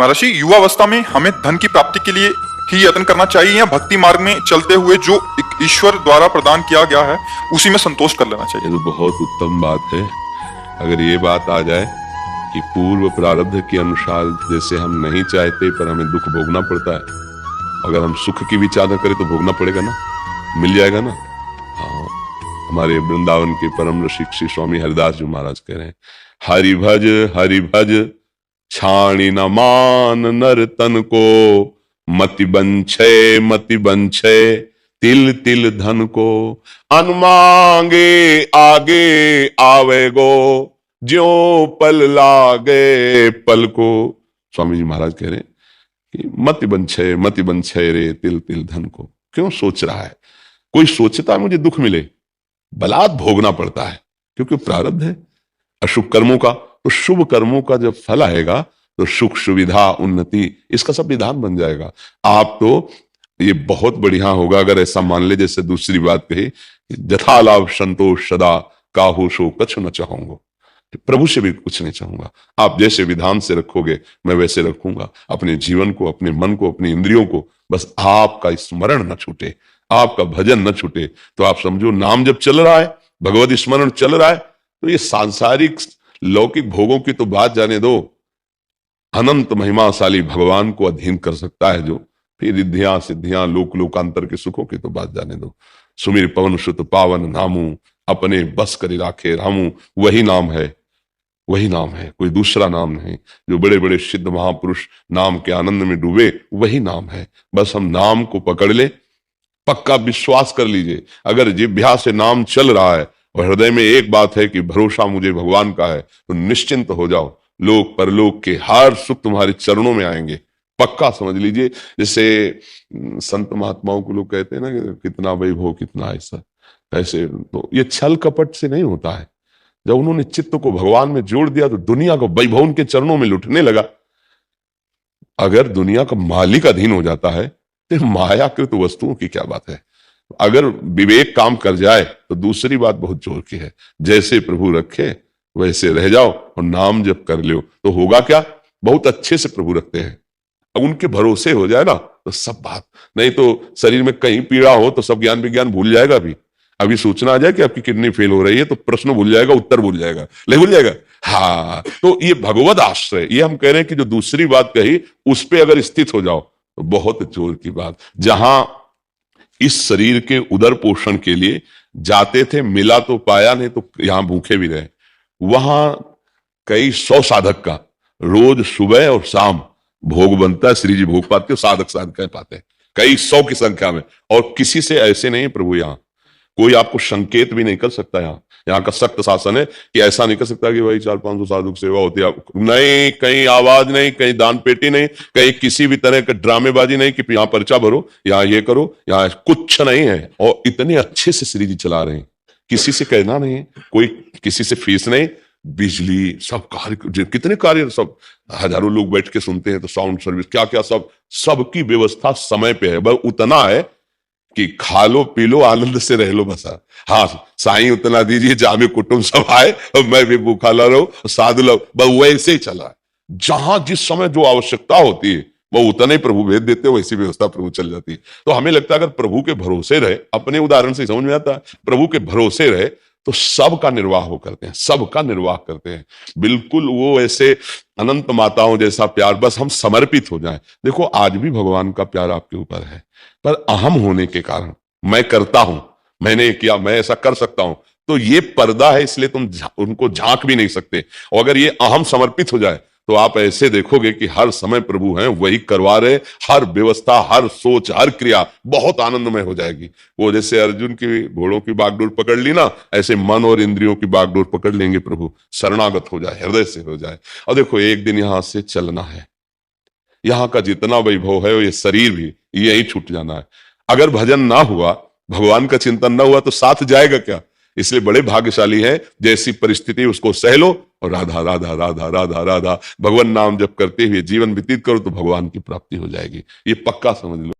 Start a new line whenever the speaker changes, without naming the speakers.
महर्षि, युवावस्था में हमें धन की प्राप्ति के लिए ही यत्न करना चाहिए या भक्ति मार्ग में चलते हुए जो ईश्वर द्वारा प्रदान किया गया है उसी में संतोष कर लेना चाहिए?
ये तो बहुत उत्तम बात है। अगर ये बात आ जाए कि पूर्व प्रारब्ध के अनुसार जैसे हम नहीं चाहते पर हमें दुख भोगना पड़ता है, अगर हम सुख की विचार न करें तो भोगना पड़ेगा ना, मिल जाएगा ना। हाँ, हमारे वृंदावन के परम ऋषि श्री स्वामी हरिदास जी महाराज कह रहे हैं, हरि भज छाणी न मान नर तन को, मति बंछे तिल तिल धन को, अनमांगे आगे आवे गो, ज्यो पल लागे पल को। स्वामी जी महाराज कह रहे हैं कि मति बंछे रे तिल तिल धन को। क्यों सोच रहा है? कोई सोचता है मुझे दुख मिले, बलात् भोगना पड़ता है क्योंकि प्रारब्ध है अशुभ कर्मों का। तो शुभ कर्मों का जब फल आएगा तो सुख सुविधा उन्नति इसका सब विधान बन जाएगा। आप तो ये बहुत बढ़िया होगा अगर ऐसा मान ले, जैसे दूसरी बात कही, जथा लाभ संतोष सदा काहू सो कछ न चाहूंगा, प्रभु से भी कुछ नहीं चाहूंगा। आप जैसे विधान से रखोगे मैं वैसे रखूंगा अपने जीवन को, अपने मन को, अपनी इंद्रियों को। बस आपका स्मरण न छूटे, आपका भजन न छूटे। तो आप समझो, नाम जब चल रहा है, भगवत स्मरण चल रहा है, तो ये सांसारिक लौकिक भोगों की तो बात जाने दो, अनंत महिमाशाली भगवान को अधीन कर सकता है जो, फिर रिद्धियां सिद्धियां लोक लोकांतर के सुखों की तो बात जाने दो। सुमिर पवन सुत पावन नामू, अपने बस करी राखे रामू, वही नाम है, वही नाम है, कोई दूसरा नाम नहीं। जो बड़े बड़े सिद्ध महापुरुष नाम के आनंद में डूबे, वही नाम है। बस हम नाम को पकड़ ले, पक्का विश्वास कर लीजिए। अगर जिह्वा से नाम चल रहा है और हृदय में एक बात है कि भरोसा मुझे भगवान का है, तो निश्चिंत हो जाओ, लोक परलोक के हर सुख तुम्हारे चरणों में आएंगे, पक्का समझ लीजिए। जैसे संत महात्माओं को लोग कहते हैं ना कि कितना वैभव कितना ऐसा, ऐसे तो ये छल कपट से नहीं होता है। जब उन्होंने चित्त को भगवान में जोड़ दिया तो दुनिया का वैभव उनके चरणों में लुटने लगा। अगर दुनिया का मालिक अधीन हो जाता है तो मायाकृत वस्तुओं की क्या बात है। अगर विवेक काम कर जाए तो दूसरी बात बहुत जोर की है, जैसे प्रभु रखे वैसे रह जाओ और नाम जप कर लो तो होगा क्या, बहुत अच्छे से प्रभु रखते हैं। अब उनके भरोसे हो जाए ना तो सब बात, नहीं तो शरीर में कहीं पीड़ा हो तो सब ज्ञान विज्ञान भूल जाएगा। अभी सूचना आ जाए कि आपकी किडनी फेल हो रही है तो प्रश्न भूल जाएगा, उत्तर भूल जाएगा, नहीं भूल जाएगा। हाँ, तो ये भगवत आश्रय, ये हम कह रहे हैं कि जो दूसरी बात कही उस पर अगर स्थित हो जाओ तो बहुत जोर की बात। जहां इस शरीर के उदर पोषण के लिए जाते थे, मिला तो पाया, नहीं तो यहां भूखे भी रहे। वहां कई 100 साधक का रोज सुबह और शाम भोग बनता है, श्री जी भोग पाते, साधक कह पाते हैं कई 100 की संख्या में। और किसी से ऐसे नहीं प्रभु, यहां कोई आपको संकेत भी नहीं कर सकता। यहाँ का सख्त शासन है कि ऐसा नहीं कर सकता कि भाई 400-500 साधु सेवा होती है, नहीं, कहीं आवाज नहीं, कहीं दान पेटी नहीं, कहीं किसी भी तरह का ड्रामेबाजी नहीं कि यहाँ पर्चा भरो, यहाँ ये करो, यहाँ कुछ नहीं है। और इतने अच्छे से श्री जी चला रहे हैं, किसी से कहना नहीं, कोई किसी से फीस नहीं, बिजली सब कार्य, कितने कार्य, सब हजारों लोग बैठ के सुनते हैं, तो साउंड सर्विस क्या क्या सब, सबकी व्यवस्था समय पे है। बस उतना है कि खा लो पी लो आनंद से रह लो, बस। हाँ, साईं उतना दीजिए जामे कुटुंब सब आए और मैं भी भूखा ला रहा साधु लोग, बस वैसे ही चला है। जहां जिस समय जो आवश्यकता होती है वो उतना ही प्रभु भेज देते हो, वैसी व्यवस्था प्रभु चल जाती है। तो हमें लगता है अगर प्रभु के भरोसे रहे, अपने उदाहरण से समझ में आता है, प्रभु के भरोसे रहे तो सबका निर्वाह हो करते हैं, सबका निर्वाह करते हैं। बिल्कुल वो ऐसे अनंत माताओं जैसा प्यार, बस हम समर्पित हो जाएं। देखो आज भी भगवान का प्यार आपके ऊपर है, पर अहम होने के कारण मैं करता हूं, मैंने किया, मैं ऐसा कर सकता हूं, तो ये पर्दा है, इसलिए तुम उनको झांक भी नहीं सकते। और अगर ये अहम समर्पित हो जाए तो आप ऐसे देखोगे कि हर समय प्रभु हैं, वही करवा रहे, हर व्यवस्था, हर सोच, हर क्रिया बहुत आनंदमय हो जाएगी। वो जैसे अर्जुन की घोड़ों की बागडोर पकड़ ली ना, ऐसे मन और इंद्रियों की बागडोर पकड़ लेंगे प्रभु, शरणागत हो जाए, हृदय से हो जाए। और देखो एक दिन यहां से चलना है, यहां का जितना वैभव है ये शरीर भी यही छूट जाना है। अगर भजन ना हुआ, भगवान का चिंतन ना हुआ तो साथ जाएगा क्या। इसलिए बड़े भाग्यशाली है, जैसी परिस्थिति उसको सह लो और राधा राधा राधा राधा राधा भगवान नाम जप करते हुए जीवन व्यतीत करो तो भगवान की प्राप्ति हो जाएगी। ये पक्का समझ लो।